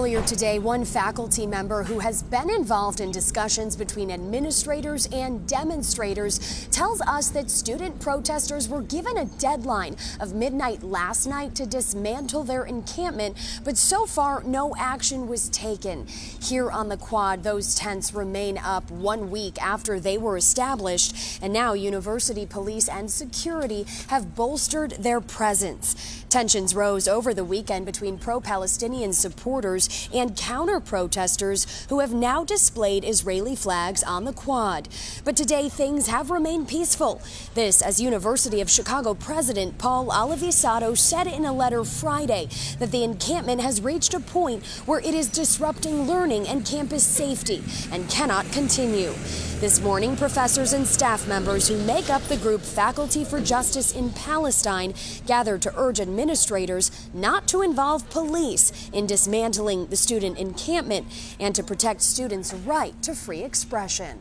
Earlier today, one faculty member who has been involved in discussions between administrators and demonstrators tells us that student protesters were given a deadline of midnight last night to dismantle their encampment, but so far no action was taken. Here on the quad, those tents remain up 1 week after they were established, and now university police and security have bolstered their presence. Tensions rose over the weekend between pro-Palestinian supporters and counter-protesters who have now displayed Israeli flags on the quad. But today things have remained peaceful. This as University of Chicago President Paul Alivisato said in a letter Friday that the encampment has reached a point where it is disrupting learning and campus safety and cannot continue. This morning, professors and staff members who make up the group Faculty for Justice in Palestine gathered to urge administrators not to involve police in dismantling the student encampment and to protect students' right to free expression.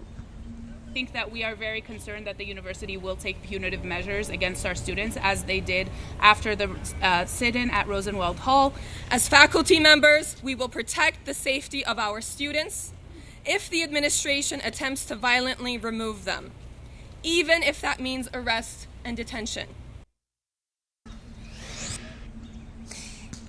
I think that we are very concerned that the university will take punitive measures against our students, as they did after the sit-in at Rosenwald Hall. As faculty members, we will protect the safety of our students if the administration attempts to violently remove them, even if that means arrest and detention.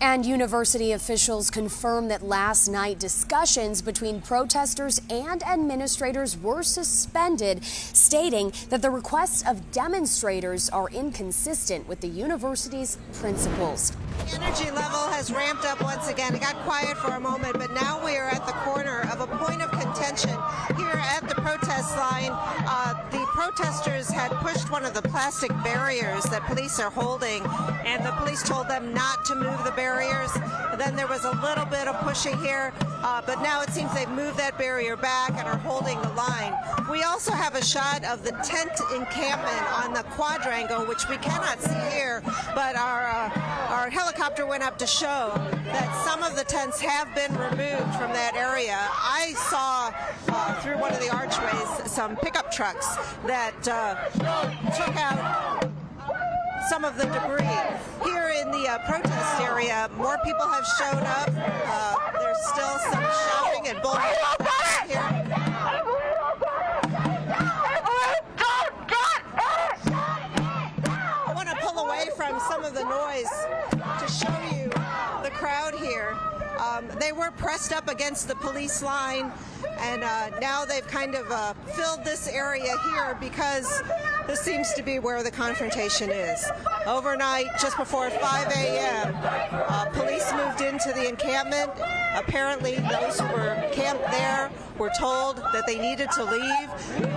And university officials confirmed that last night discussions between protesters and administrators were suspended, stating that the requests of demonstrators are inconsistent with the university's principles. The energy level has ramped up once again. It got quiet for a moment, but now we are at the corner of a point of contention here at the protest line. The protesters had pushed one of the plastic barriers that police are holding, and the police told them not to move the barriers. Then there was a little bit of pushing here, but now it seems they've moved that barrier back and are holding the line. We also have a shot of the tent encampment on the quadrangle, which we cannot see here, but our helicopter went up to show that some of the tents have been removed from that area. I saw through one of the archways some pickup trucks that took out some of the debris. Here in the protest area, more people have shown up. There's still some shouting and bullshit here. I want to pull away from some of the noise to show you the crowd here. They were pressed up against the police line, and now they've kind of filled this area here because this seems to be where the confrontation is. Overnight, just before 5 a.m., police moved into the encampment. Apparently, those who were camped there were told that they needed to leave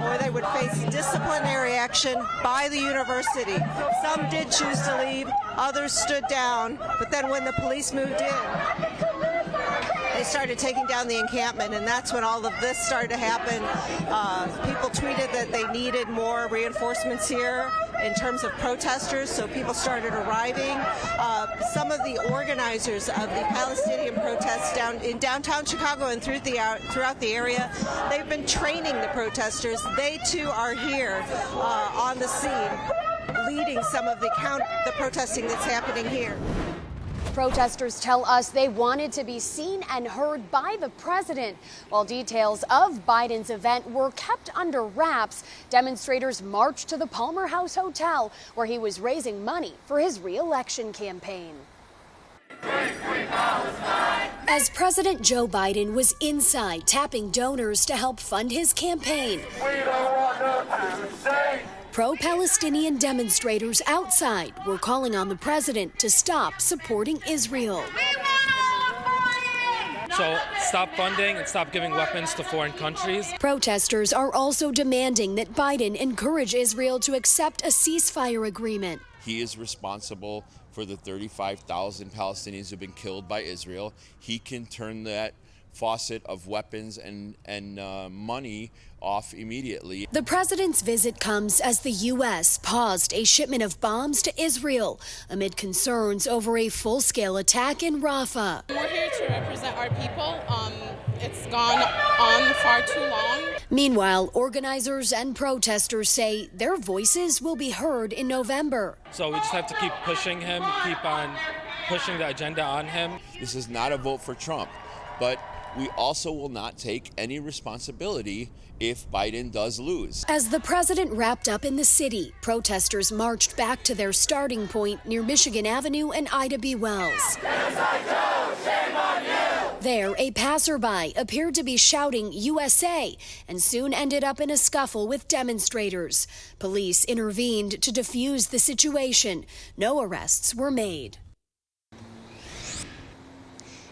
or they would face disciplinary action by the university. Some did choose to leave, others stood down, but then when the police moved in, they started taking down the encampment, and that's when all of this started to happen. People tweeted that they needed more reinforcements here in terms of protesters, so people started arriving. Some of the organizers of the Palestinian protests in downtown Chicago and throughout the area, they've been training the protesters. They too are here on the scene, leading some of the protesting that's happening here. Protesters tell us they wanted to be seen and heard by the president. While details of Biden's event were kept under wraps, demonstrators marched to the Palmer House Hotel, where he was raising money for his re-election campaign. As President Joe Biden was inside tapping donors to help fund his campaign, pro-Palestinian demonstrators outside were calling on the president to stop supporting Israel. So stop funding and stop giving weapons to foreign countries. Protesters are also demanding that Biden encourage Israel to accept a ceasefire agreement. He is responsible for the 35,000 Palestinians who've been killed by Israel. He can turn that faucet of weapons and money off immediately. The president's visit comes as the U.S. paused a shipment of bombs to Israel amid concerns over a full-scale attack in Rafah. We're here to represent our people. It's gone on far too long. Meanwhile, organizers and protesters say their voices will be heard in November. So we just have to keep pushing him, keep on pushing the agenda on him. This is not a vote for Trump. but we also will not take any responsibility if Biden does lose. As the president wrapped up in the city, protesters marched back to their starting point near Michigan Avenue and Ida B. Wells. There, a passerby appeared to be shouting USA and soon ended up in a scuffle with demonstrators. Police intervened to defuse the situation. No arrests were made.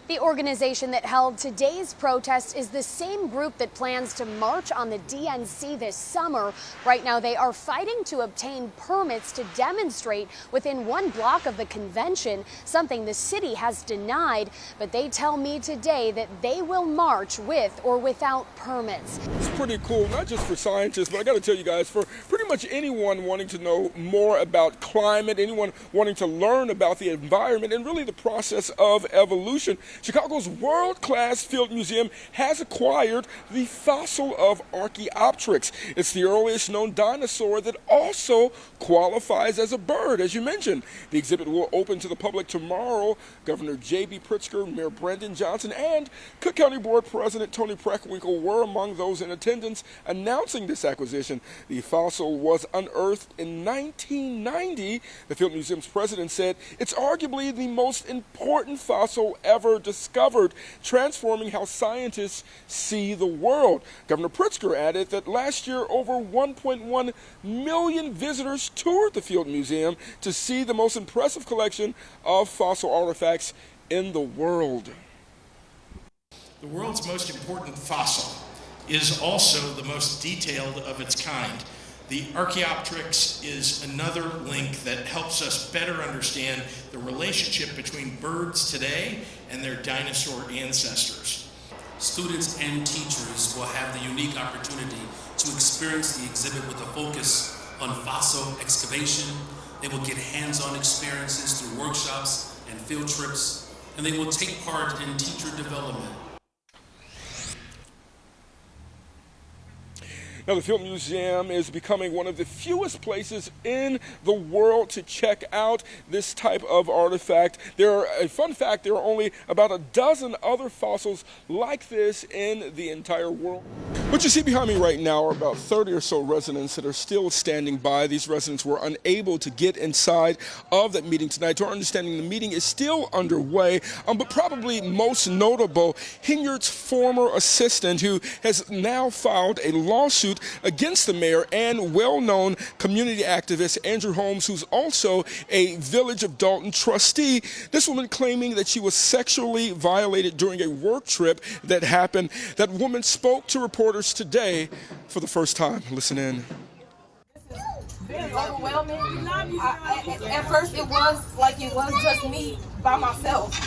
The organization that held today's protest is the same group that plans to march on the DNC this summer. Right now, they are fighting to obtain permits to demonstrate within 1 block of the convention, something the city has denied. But they tell me today that they will march with or without permits. It's pretty cool, not just for scientists, but I got to tell you guys, for pretty much anyone wanting to know more about climate, anyone wanting to learn about the environment and really the process of evolution. Chicago's world-class Field Museum has acquired the fossil of Archaeopteryx. It's the earliest known dinosaur that also qualifies as a bird, as you mentioned. The exhibit will open to the public tomorrow. Governor J.B. Pritzker, Mayor Brandon Johnson, and Cook County Board President Tony Preckwinkle were among those in attendance announcing this acquisition. The fossil was unearthed in 1990. The Field Museum's president said it's arguably the most important fossil ever discovered, transforming how scientists see the world. Governor Pritzker added that last year over 1.1 million visitors toured the Field Museum to see the most impressive collection of fossil artifacts in the world. The world's most important fossil is also the most detailed of its kind. The Archaeopteryx is another link that helps us better understand the relationship between birds today and their dinosaur ancestors. Students and teachers will have the unique opportunity to experience the exhibit with a focus on fossil excavation. They will get hands-on experiences through workshops and field trips, and they will take part in teacher development. Now, the Field Museum is becoming one of the fewest places in the world to check out this type of artifact. A fun fact, there are only about a dozen other fossils like this in the entire world. What you see behind me right now are about 30 or so residents that are still standing by. These residents were unable to get inside of that meeting tonight. To our understanding, the meeting is still underway, but probably most notable, Hinyard's former assistant, who has now filed a lawsuit against the mayor, and well-known community activist Andrew Holmes, who's also a Village of Dalton trustee. This woman claiming that she was sexually violated during a work trip that happened. That woman spoke to reporters today for the first time. Listen in. Very overwhelming. At first it was just me by myself.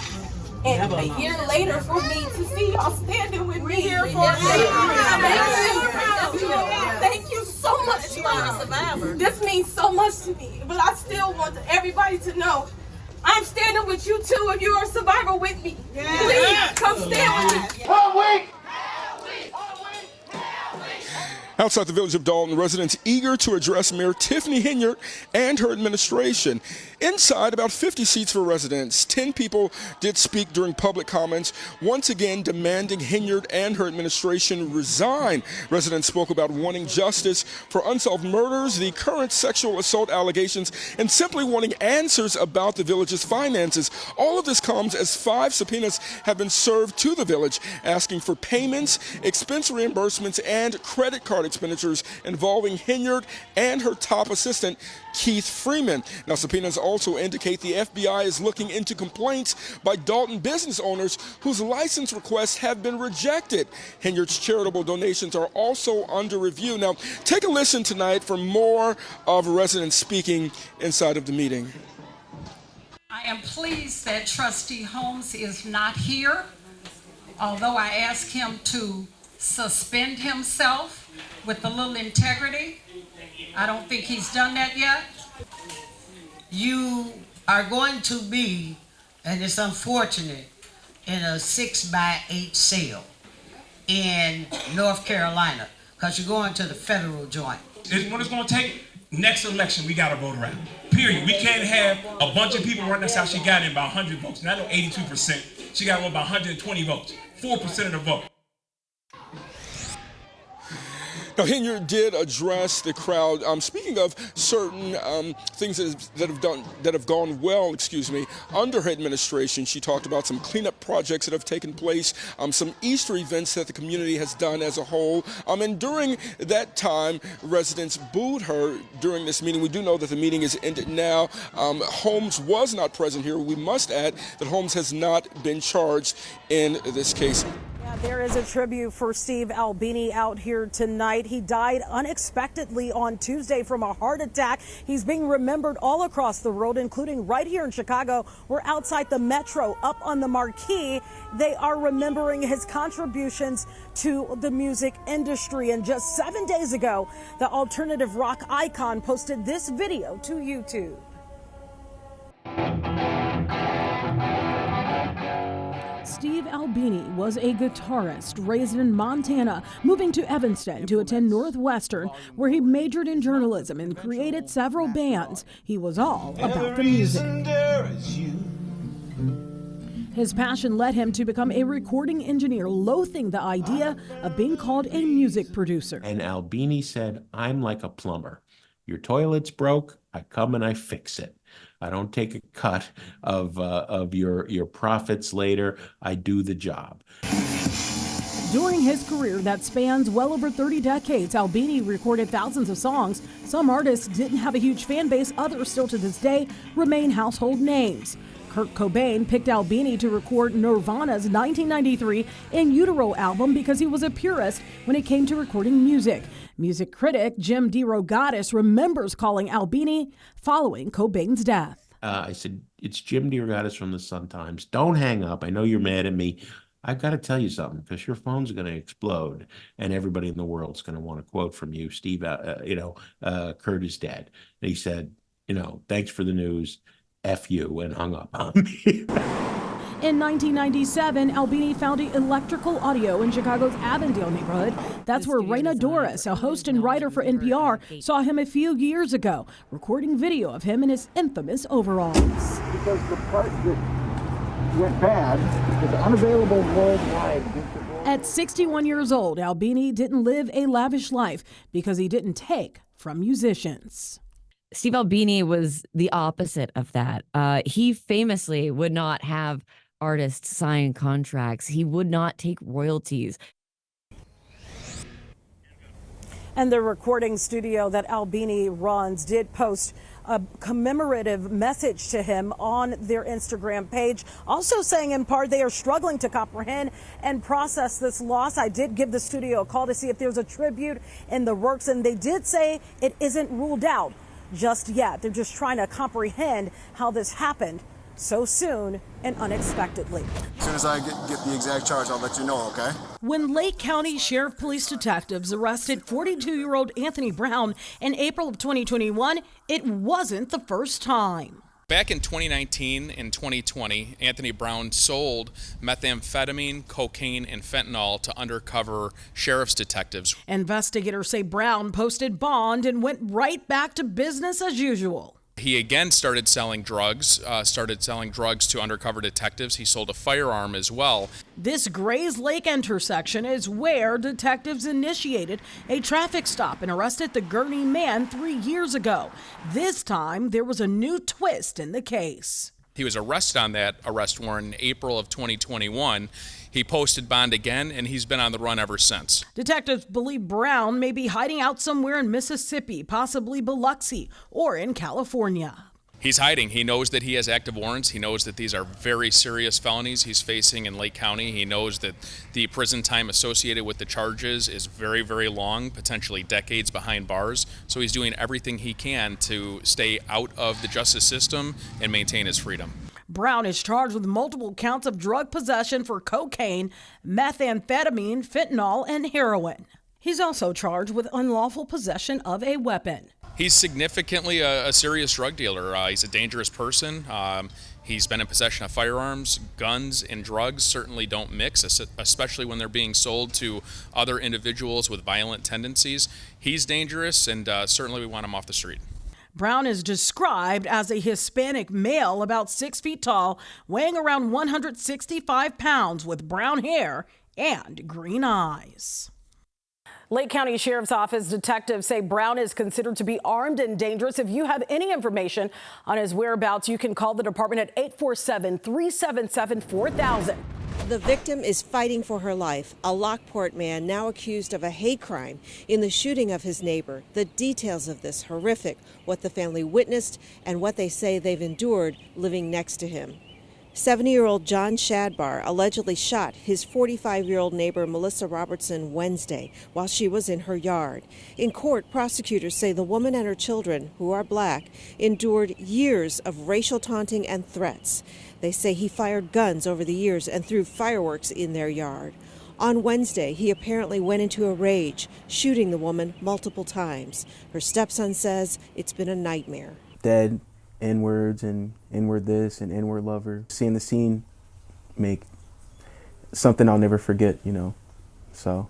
And a year later, for me to see y'all standing with me here for thank you so much, Mom. This means so much to me. But I still want everybody to know I'm standing with you too. If you're a survivor with me, please come stand with me. 1 week. Outside the Village of Dalton, residents eager to address Mayor Tiffany Hinyard and her administration. Inside, about 50 seats for residents. 10 people did speak during public comments, once again demanding Hinyard and her administration resign. Residents spoke about wanting justice for unsolved murders, the current sexual assault allegations, and simply wanting answers about the village's finances. All of this comes as 5 subpoenas have been served to the village, asking for payments, expense reimbursements, and credit card expenditures involving Hinyard and her top assistant, Keith Freeman. Now, subpoenas also indicate the FBI is looking into complaints by Dalton business owners whose license requests have been rejected. Hinyard's charitable donations are also under review. Now, take a listen tonight for more of residents speaking inside of the meeting. I am pleased that Trustee Holmes is not here, although I asked him to suspend himself with a little integrity. I don't think he's done that yet. You are going to be, and it's unfortunate, in a 6x8 cell in North Carolina, because you're going to the federal joint. What it's going to take, next election, we got to vote around. Period. We can't have a bunch of people running. That's how she got in by 100 votes. And I know 82%. She got one by 120 votes. 4% of the vote. Now, Henyard did address the crowd. Speaking of certain things that have gone well, under her administration, she talked about some cleanup projects that have taken place, some Easter events that the community has done as a whole. And during that time, residents booed her during this meeting. We do know that the meeting is ended now. Holmes was not present here. We must add that Holmes has not been charged in this case. There is a tribute for Steve Albini out here tonight. He died unexpectedly on Tuesday from a heart attack. He's being remembered all across the world, including right here in Chicago. We're outside the Metro, up on the marquee. They are remembering his contributions to the music industry. And just 7 days ago, the alternative rock icon posted this video to YouTube. Steve Albini was a guitarist raised in Montana, moving to Evanston to attend Northwestern, where he majored in journalism and created several bands. He was all about the music. His passion led him to become a recording engineer, loathing the idea of being called a music producer. And Albini said, "I'm like a plumber. Your toilet's broke, I come and I fix it. I don't take a cut of your profits later. I do the job." During his career that spans well over 30 decades, Albini recorded thousands of songs. Some artists didn't have a huge fan base, others still to this day remain household names. Kurt Cobain picked Albini to record Nirvana's 1993 In Utero album because he was a purist when it came to recording music. Music critic Jim DeRogatis remembers calling Albini following Cobain's death. I said, "It's Jim DeRogatis from the Sun-Times. Don't hang up. I know you're mad at me. I've got to tell you something, because your phone's going to explode and everybody in the world's going to want a quote from you. Steve, Kurt is dead." And he said, "Thanks for the news. F you," and hung up on me. In 1997, Albini founded Electrical Audio in Chicago's Avondale neighborhood. That's where Raina Doris, a host and writer for NPR, saw him a few years ago, recording video of him in his infamous overalls. Because the part that went bad is unavailable worldwide. At 61 years old, Albini didn't live a lavish life because he didn't take from musicians. Steve Albini was the opposite of that. He famously would not have artists sign contracts. He would not take royalties. And the recording studio that Albini runs did post a commemorative message to him on their Instagram page, also saying in part they are struggling to comprehend and process this loss. I did give the studio a call to see if there's a tribute in the works, and they did say it isn't ruled out just yet. They're just trying to comprehend how this happened so soon and unexpectedly. As soon as I get the exact charge, I'll let you know, okay? When Lake County Sheriff Police detectives arrested 42-year-old Anthony Brown in April of 2021, it wasn't the first time. Back in 2019 and 2020, Anthony Brown sold methamphetamine, cocaine, and fentanyl to undercover sheriff's detectives. Investigators say Brown posted bond and went right back to business as usual. He again started selling drugs to undercover detectives. He sold a firearm as well. This Grays Lake intersection is where detectives initiated a traffic stop and arrested the Gurney man 3 years ago. This time, there was a new twist in the case. He was arrested on that arrest warrant in April of 2021. He posted bond again, and he's been on the run ever since. Detectives believe Brown may be hiding out somewhere in Mississippi, possibly Biloxi, or in California. He's hiding. He knows that he has active warrants. He knows that these are very serious felonies he's facing in Lake County. He knows that the prison time associated with the charges is very, very long, potentially decades behind bars. So he's doing everything he can to stay out of the justice system and maintain his freedom. Brown is charged with multiple counts of drug possession for cocaine, methamphetamine, fentanyl, and heroin. He's also charged with unlawful possession of a weapon. He's significantly a serious drug dealer. He's a dangerous person. He's been in possession of firearms. Guns and drugs certainly don't mix, especially when they're being sold to other individuals with violent tendencies. He's dangerous, and certainly we want him off the street. Brown is described as a Hispanic male about 6 feet tall, weighing around 165 pounds with brown hair and green eyes. Lake County Sheriff's Office detectives say Brown is considered to be armed and dangerous. If you have any information on his whereabouts, you can call the department at 847-377-4000. The victim is fighting for her life, a Lockport man now accused of a hate crime in the shooting of his neighbor. The details of this horrific, what the family witnessed and what they say they've endured living next to him. 70-year-old John Shadbar allegedly shot his 45-year-old neighbor Melissa Robertson Wednesday while she was in her yard. In court, prosecutors say the woman and her children, who are black, endured years of racial taunting and threats. They say he fired guns over the years and threw fireworks in their yard. On Wednesday, he apparently went into a rage, shooting the woman multiple times. Her stepson says it's been a nightmare. Dead N-words and N-word this and N-word lover. Seeing the scene make something I'll never forget, you know. So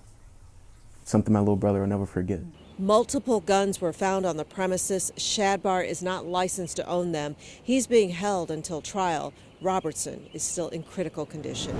something my little brother will never forget. Multiple guns were found on the premises. Shadbar is not licensed to own them. He's being held until trial. Robertson is still in critical condition.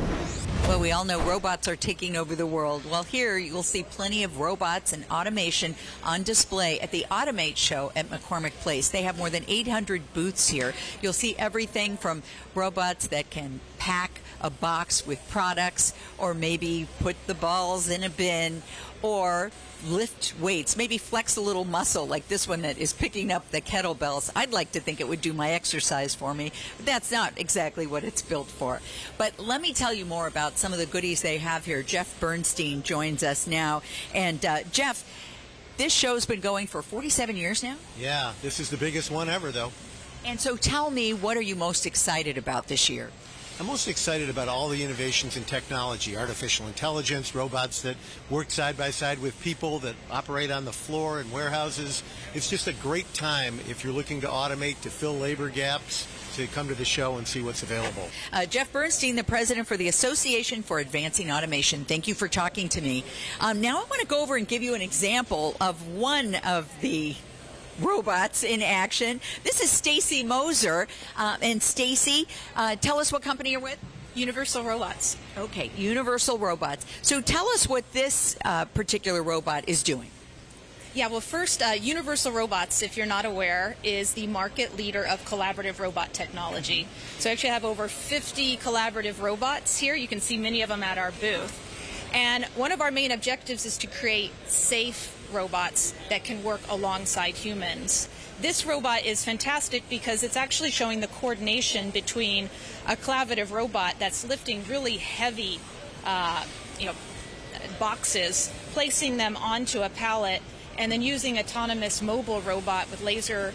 Well, we all know robots are taking over the world. Well, here you'll see plenty of robots and automation on display at the Automate show at McCormick Place. They have more than 800 booths here. You'll see everything from robots that can pack a box with products, or maybe put the balls in a bin, or lift weights, maybe flex a little muscle like this one that is picking up the kettlebells. I'd like to think it would do my exercise for me, but that's not exactly what it's built for. But let me tell you more about some of the goodies they have here. Jeff Bernstein joins us now. And Jeff, this show's been going for 47 years now? Yeah, this is the biggest one ever, though. And so tell me, what are you most excited about this year? I'm most excited about all the innovations in technology, artificial intelligence, robots that work side by side with people, that operate on the floor in warehouses. It's just a great time if you're looking to automate, to fill labor gaps, to come to the show and see what's available. Jeff Bernstein, the president for the Association for Advancing Automation. Thank you for talking to me. Now I want to go over and give you an example of one of the robots in action. This is Stacy Moser. And Stacy, tell us what company you're with. Universal Robots. Okay, Universal Robots. So tell us what this particular robot is doing. Yeah, well, first, Universal Robots, if you're not aware, is the market leader of collaborative robot technology. So I actually have over 50 collaborative robots here. You can see many of them at our booth. And one of our main objectives is to create safe robots that can work alongside humans. This robot is fantastic because it's actually showing the coordination between a collaborative robot that's lifting really heavy boxes, placing them onto a pallet, and then using autonomous mobile robot with laser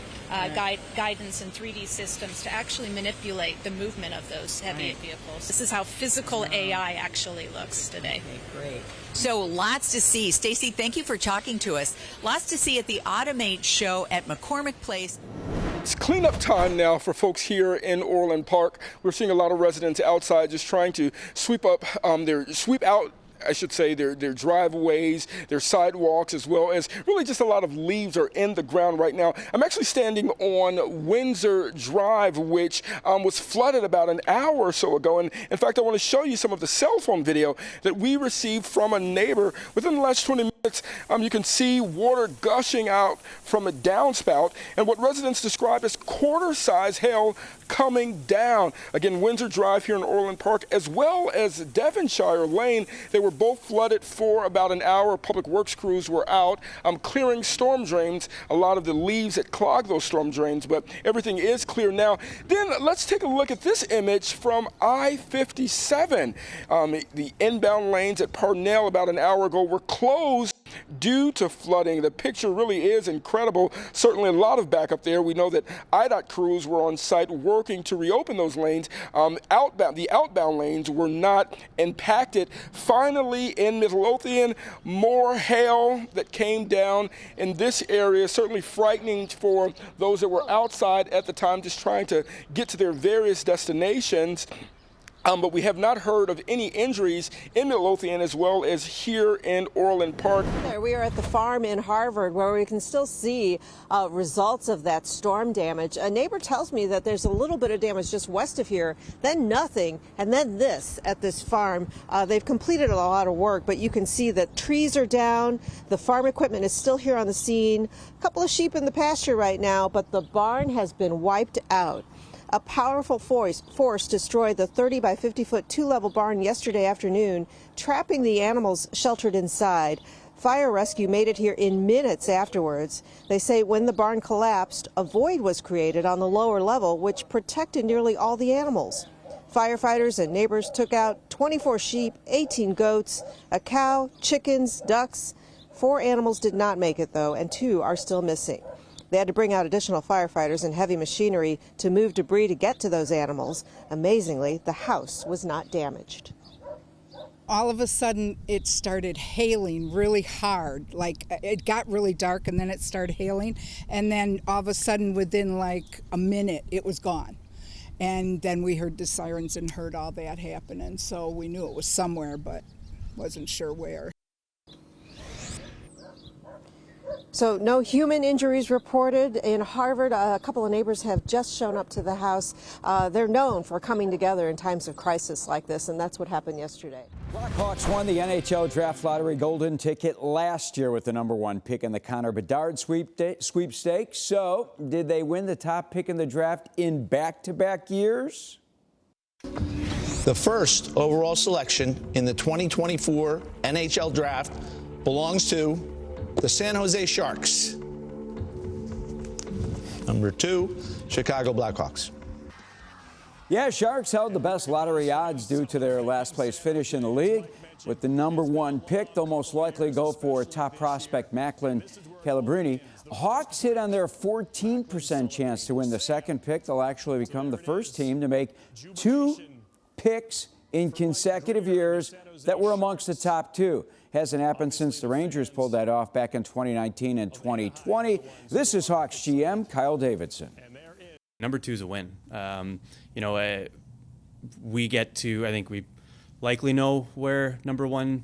guidance and 3D systems to actually manipulate the movement of those heavy vehicles. This is how physical AI actually looks today. Okay, great. So lots to see. Stacy, thank you for talking to us. Lots to see at the Automate show at McCormick Place. It's cleanup time now for folks here in Orland Park. We're seeing a lot of residents outside just trying to sweep out their driveways, their sidewalks, as well as really just a lot of leaves are in the ground right now. I'm actually standing on Windsor Drive, which was flooded about an hour or so ago. And in fact, I want to show you some of the cell phone video that we received from a neighbor. Within the last 20 minutes, you can see water gushing out from a downspout and what residents describe as quarter-size hail coming down. Again, Windsor Drive here in Orland Park, as well as Devonshire Lane, they were both flooded for about an hour. Public Works crews were out clearing storm drains, a lot of the leaves that clog those storm drains, but everything is clear now. Then let's take a look at this image from I-57. The inbound lanes at Parnell about an hour ago were closed due to flooding. The picture really is incredible. Certainly a lot of backup there. We know that IDOT crews were on site working to reopen those lanes. The outbound lanes were not impacted. Finally, in Midlothian, more hail that came down in this area. Certainly frightening for those that were outside at the time just trying to get to their various destinations. But we have not heard of any injuries in Midlothian as well as here in Orland Park. There we are at the farm in Harvard where we can still see results of that storm damage. A neighbor tells me that there's a little bit of damage just west of here, then nothing, and then this at this farm. They've completed a lot of work, but you can see that trees are down. The farm equipment is still here on the scene. A couple of sheep in the pasture right now, but the barn has been wiped out. A powerful force destroyed the 30 by 50 foot two-level barn yesterday afternoon, trapping the animals sheltered inside. Fire rescue made it here in minutes afterwards. They say when the barn collapsed, a void was created on the lower level, which protected nearly all the animals. Firefighters and neighbors took out 24 sheep, 18 goats, a cow, chickens, ducks. 4 animals did not make it, though, and 2 are still missing. They had to bring out additional firefighters and heavy machinery to move debris to get to those animals. Amazingly, the house was not damaged. All of a sudden, it started hailing really hard. Like, it got really dark and then it started hailing. And then all of a sudden, within like a minute, it was gone. And then we heard the sirens and heard all that happen. And so we knew it was somewhere, but wasn't sure where. So no human injuries reported in Harvard. A couple of neighbors have just shown up to the house. They're known for coming together in times of crisis like this, and that's what happened yesterday. Blackhawks won the NHL Draft Lottery Golden Ticket last year with the #1 pick in the Connor Bedard sweepstakes. So did they win the top pick in the draft in back-to-back years? The first overall selection in the 2024 NHL Draft belongs to the San Jose Sharks. Number 2, Chicago Blackhawks. Yeah, Sharks held the best lottery odds due to their last place finish in the league. With the #1 pick, they'll most likely go for top prospect Macklin Calabrini. Hawks hit on their 14% chance to win the second pick. They'll actually become the first team to make 2 picks in consecutive years that were amongst the top 2. Hasn't happened since the Rangers pulled that off back in 2019 and 2020. This is Hawks GM Kyle Davidson. Number 2 is a win. We get to, I think we likely know where #1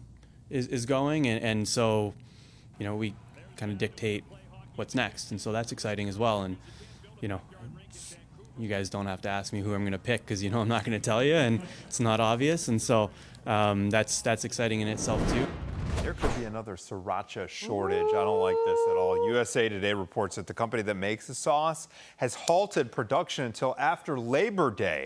is going, and so, we kind of dictate what's next, and so that's exciting as well. And, you guys don't have to ask me who I'm going to pick because I'm not going to tell you, and it's not obvious, and so that's exciting in itself too. There could be another sriracha shortage. I don't like this at all. USA Today reports that the company that makes the sauce has halted production until after Labor Day.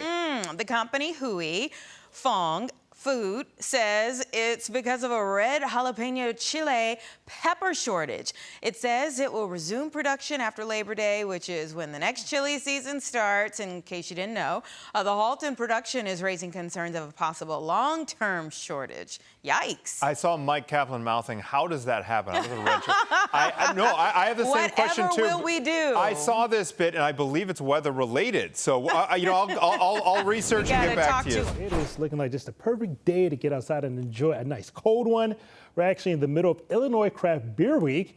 The company, Hui Fong Food, says it's because of a red jalapeno chile pepper shortage. It says it will resume production after Labor Day, which is when the next chili season starts, in case you didn't know. The halt in production is raising concerns of a possible long-term shortage. Yikes. I saw Mike Kaplan mouthing, how does that happen? I was a red I have the same question too. Whatever will we do? I saw this bit, and I believe it's weather related. So, I'll research and get back to you. It is looking like just a perfect day to get outside and enjoy a nice cold one. We're actually in the middle of Illinois Craft Beer Week.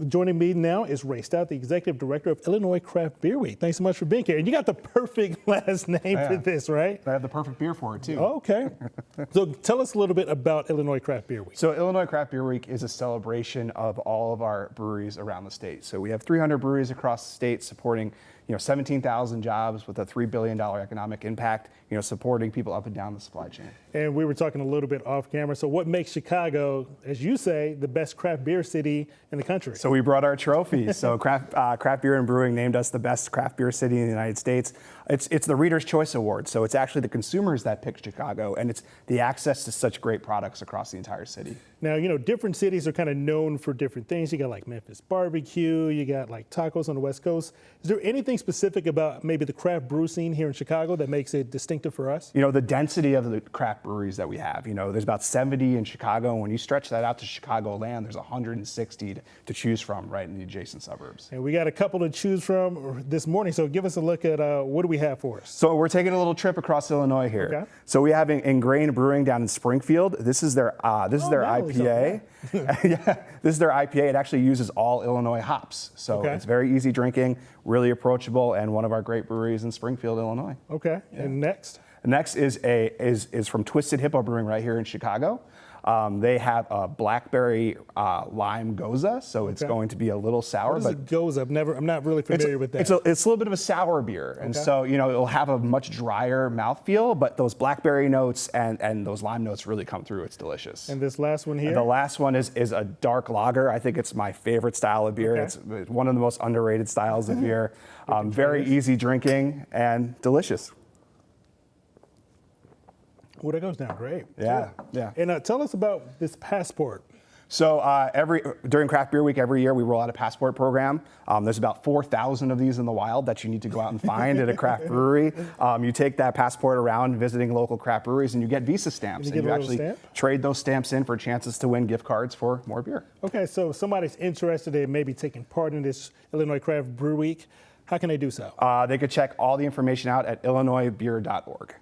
Joining me now is Ray Stout, the Executive Director of Illinois Craft Beer Week. Thanks so much for being here. And you got the perfect last name for this, right? I have the perfect beer for it, too. Okay. So tell us a little bit about Illinois Craft Beer Week. So Illinois Craft Beer Week is a celebration of all of our breweries around the state. So we have 300 breweries across the state supporting 17,000 jobs with a $3 billion economic impact, supporting people up and down the supply chain. And we were talking a little bit off camera. So what makes Chicago, as you say, the best craft beer city in the country? So we brought our trophies. So Craft Beer and Brewing named us the best craft beer city in the United States. It's the Reader's Choice Award. So it's actually the consumers that picked Chicago, and it's the access to such great products across the entire city. Now, different cities are kind of known for different things. You got like Memphis barbecue, you got like tacos on the West Coast. Is there anything specific about maybe the craft brew scene here in Chicago that makes it distinctive for us? The density of the craft breweries that we have. There's about 70 in Chicago, and when you stretch that out to Chicagoland, there's 160 to choose from right in the adjacent suburbs. And we got a couple to choose from this morning, so give us a look at what do we have for us? So we're taking a little trip across Illinois here. Okay. So we have Ingrained Brewing down in Springfield. This is their IPA. Yeah, this is their IPA. It actually uses all Illinois hops. So It's very easy drinking, really approachable, and one of our great breweries in Springfield, Illinois. Okay, and next? The next is from Twisted Hippo Brewing right here in Chicago. They have a blackberry lime goza, so it's going to be a little sour. What is a goza? I'm not really familiar with that. It's a little bit of a sour beer, and so it'll have a much drier mouthfeel, but those blackberry notes and those lime notes really come through. It's delicious. And this last one here? And the last one is a dark lager. I think it's my favorite style of beer. It's one of the most underrated styles of beer. Very easy drinking and delicious. Well, that goes down great. Yeah. And tell us about this passport. So during Craft Beer Week every year, we roll out a passport program. There's about 4,000 of these in the wild that you need to go out and find at a craft brewery. You take that passport around visiting local craft breweries, and you get Visa stamps. And you actually trade those stamps in for chances to win gift cards for more beer. Okay, so if somebody's interested in maybe taking part in this Illinois Craft Brew Week, how can they do so? They could check all the information out at illinoisbeer.org.